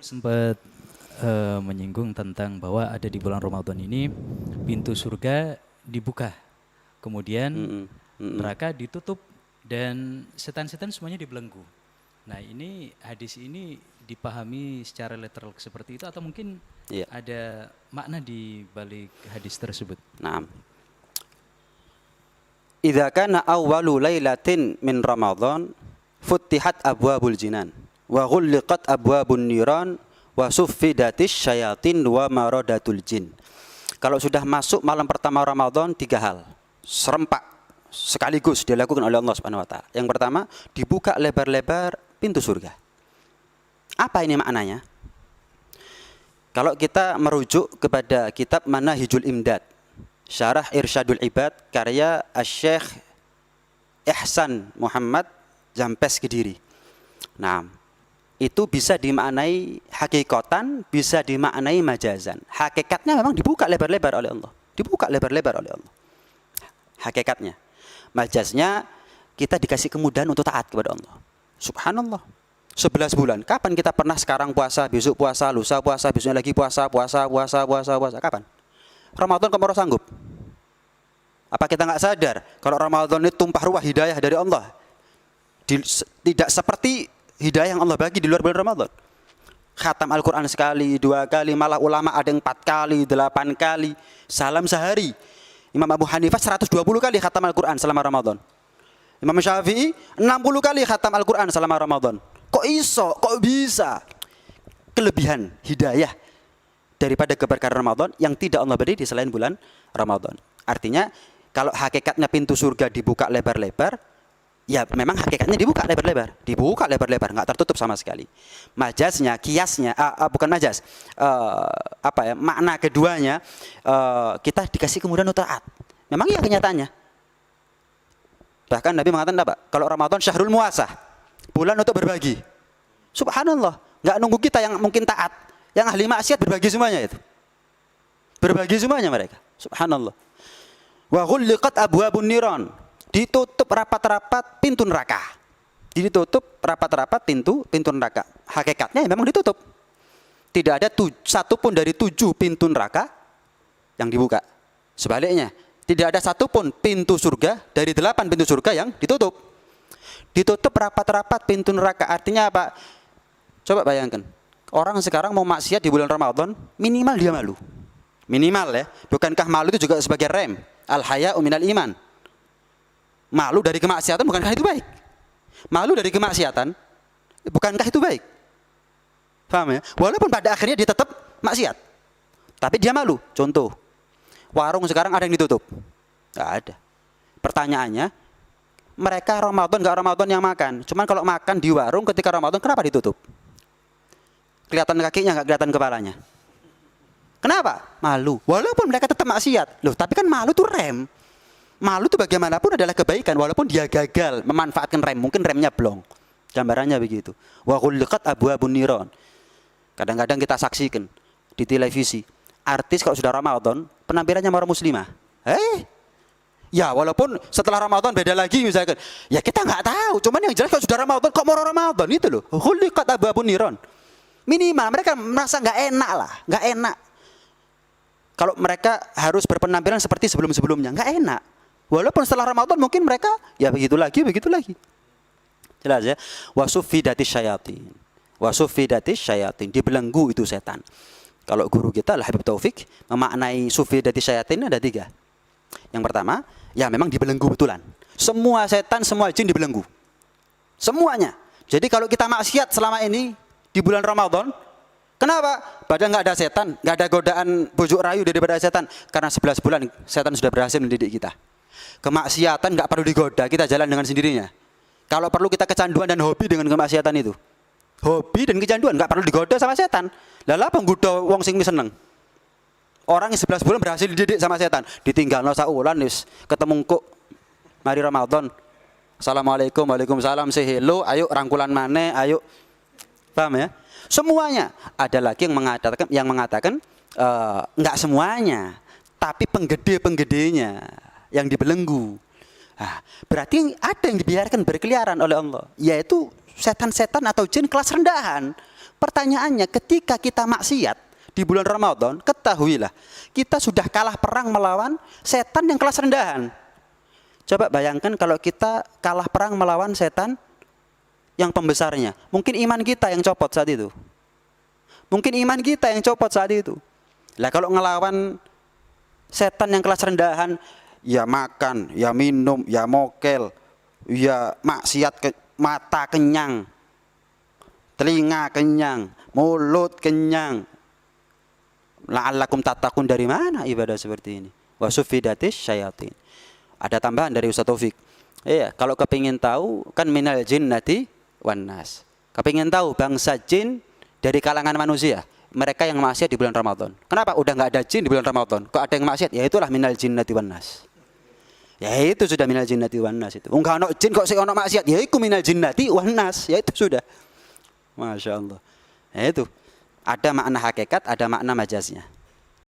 Sempat menyinggung tentang bahwa ada di bulan Ramadan ini pintu surga dibuka, kemudian neraka ditutup dan setan-setan semuanya dibelenggu. Nah, ini hadis ini dipahami secara literal seperti itu atau mungkin Iya. ada makna di balik hadis tersebut? Naam. Idza kana awwalu lailatin min Ramadan futtihat abwabul jinan wa ghulliqat abwabun niran wa suffidatis syayatin wa maradatul jin. Kalau sudah masuk malam pertama Ramadan, 3 hal serempak sekaligus dilakukan oleh Allah Subhanahu wa taala. Yang pertama, dibuka lebar-lebar pintu surga. Apa ini maknanya? Kalau kita merujuk kepada kitab Manahijul Imdad, Syarah Irsyadul Ibad, karya Asy-Syaikh Ihsan Muhammad Jampes Kediri. Nah, itu bisa dimaknai hakikatan, bisa dimaknai majazan. Hakikatnya memang dibuka lebar-lebar oleh Allah. Dibuka lebar-lebar oleh Allah. Hakikatnya. Majaznya, kita dikasih kemudahan untuk taat kepada Allah. Subhanallah. 11 bulan. Kapan kita pernah sekarang puasa, besok puasa, lusa puasa, besoknya lagi puasa. Kapan? Ramadan kamu orang sanggup? Apa kita nggak sadar kalau Ramadan itu tumpah ruah hidayah dari Allah? Tidak seperti hidayah yang Allah bagi di luar bulan Ramadan. Khatam Al-Quran sekali, 2 kali, malah ulama ada yang 4 kali, 8 kali. Salam sehari. Imam Abu Hanifah 120 kali khatam Al-Quran selama Ramadan. Imam Syafi'i 60 kali khatam Al-Quran selama Ramadan. Kok iso? Kok bisa? Kelebihan hidayah daripada keberkahan Ramadan yang tidak Allah beri di selain bulan Ramadan. Artinya kalau hakikatnya pintu surga dibuka lebar-lebar, ya memang hakikatnya dibuka lebar-lebar, nggak tertutup sama sekali. Majaznya, kiasnya, bukan majaz, makna keduanya, kita dikasih kemudahan untuk taat. Memang iya kenyataannya. Bahkan Nabi mengatakan apa? Kalau Ramadan syahrul muasah, bulan untuk berbagi. Subhanallah, nggak nunggu kita yang mungkin taat, yang ahli maksiat berbagi semuanya itu. Berbagi semuanya mereka. Subhanallah. Wa ghulliqat abwabun niran. Ditutup rapat-rapat pintu neraka. Ditutup rapat-rapat pintu neraka. Hakikatnya memang ditutup. Tidak ada satu pun dari 7 pintu neraka yang dibuka. Sebaliknya, tidak ada satu pun pintu surga dari 8 pintu surga yang ditutup. Ditutup rapat-rapat pintu neraka. Artinya apa? Coba bayangkan. Orang sekarang mau maksiat di bulan Ramadan, minimal dia malu. Minimal ya. Bukankah malu itu juga sebagai rem? Al-haya'u minal iman. Malu dari kemaksiatan bukankah itu baik? Malu dari kemaksiatan bukankah itu baik? Paham ya? Walaupun pada akhirnya dia tetap maksiat, tapi dia malu. Contoh, warung sekarang ada yang ditutup? Nggak ada. Pertanyaannya, mereka Ramadan nggak Ramadan yang makan. Cuman kalau makan di warung ketika Ramadan, kenapa ditutup? Kelihatan kakinya nggak kelihatan kepalanya? Kenapa? Malu. Walaupun mereka tetap maksiat. Loh, tapi kan malu tuh rem. Malu itu bagaimanapun adalah kebaikan walaupun dia gagal memanfaatkan rem, mungkin remnya blong. Gambarannya begitu. Wa ghulliqat abwabun niran. Kadang-kadang kita saksikan di televisi, artis kalau sudah Ramadan penampilannya marah muslimah. Ya walaupun setelah Ramadan beda lagi misalkan. Ya kita nggak tahu, cuman yang jelas kalau sudah Ramadan kok marah Ramadan itu loh. Ghulliqat abwabun niran. Minimal mereka merasa nggak enak lah, nggak enak. Kalau mereka harus berpenampilan seperti sebelum-sebelumnya, nggak enak. Walaupun setelah Ramadan mungkin mereka ya begitu lagi. Jelas ya. Wasuffidatis syayatin. Dibelenggu itu setan. Kalau guru kita Habib Taufik memaknai suffidatis syayatin ada 3. Yang pertama, ya memang dibelenggu betulan. Semua setan, semua jin dibelenggu. Semuanya. Jadi kalau kita maksiat selama ini di bulan Ramadan, kenapa? Padahal nggak ada setan, nggak ada godaan bujuk rayu daripada setan. Karena 11 bulan setan sudah berhasil mendidik kita. Kemaksiatan nggak perlu digoda, kita jalan dengan sendirinya. Kalau perlu kita kecanduan dan hobi dengan kemaksiatan itu. Hobi dan kecanduan nggak perlu digoda sama setan. Lala penggoda wong sing seneng. Orang yang 11 bulan berhasil dididik sama setan, ditinggal no saulan wis ketemu kok mari Ramadan. Assalamualaikum, waalaikumsalam, say hello, ayo rangkulan maneh, ayo. Paham ya? Semuanya. Ada lagi yang mengatakan nggak semuanya, tapi penggede-penggedenya yang dibelenggu. Nah, berarti ada yang dibiarkan berkeliaran oleh Allah, yaitu setan-setan atau jin kelas rendahan. Pertanyaannya, ketika kita maksiat di bulan Ramadan, ketahuilah kita sudah kalah perang melawan setan yang kelas rendahan. Coba bayangkan kalau kita kalah perang melawan setan yang pembesarnya. Mungkin iman kita yang copot saat itu. Mungkin iman kita yang copot saat itu. Lah kalau ngelawan setan yang kelas rendahan, ya makan, ya minum, ya mokel, ya maksiat, mata kenyang, telinga kenyang, mulut kenyang. La'allakum tattaqun, dari mana ibadah seperti ini? Wa suffidatis syayatin. Ada tambahan dari Ustaz Taufik. Iya, kalau kepingin tahu kan minal jinnati wan nas. Kepingin tahu bangsa jin dari kalangan manusia, mereka yang maksiat di bulan Ramadan. Kenapa? Udah nggak ada jin di bulan Ramadan. Kok ada yang maksiat? Ya itulah minal jinnati wan nas. Ya itu sudah minal jinnati wan nas itu. Enggak ono jin kok sing ono maksiat. Ya iku minal jinnati wan nas. Ya itu sudah. Masya Allah. Ya itu. Ada makna hakikat, ada makna majaznya.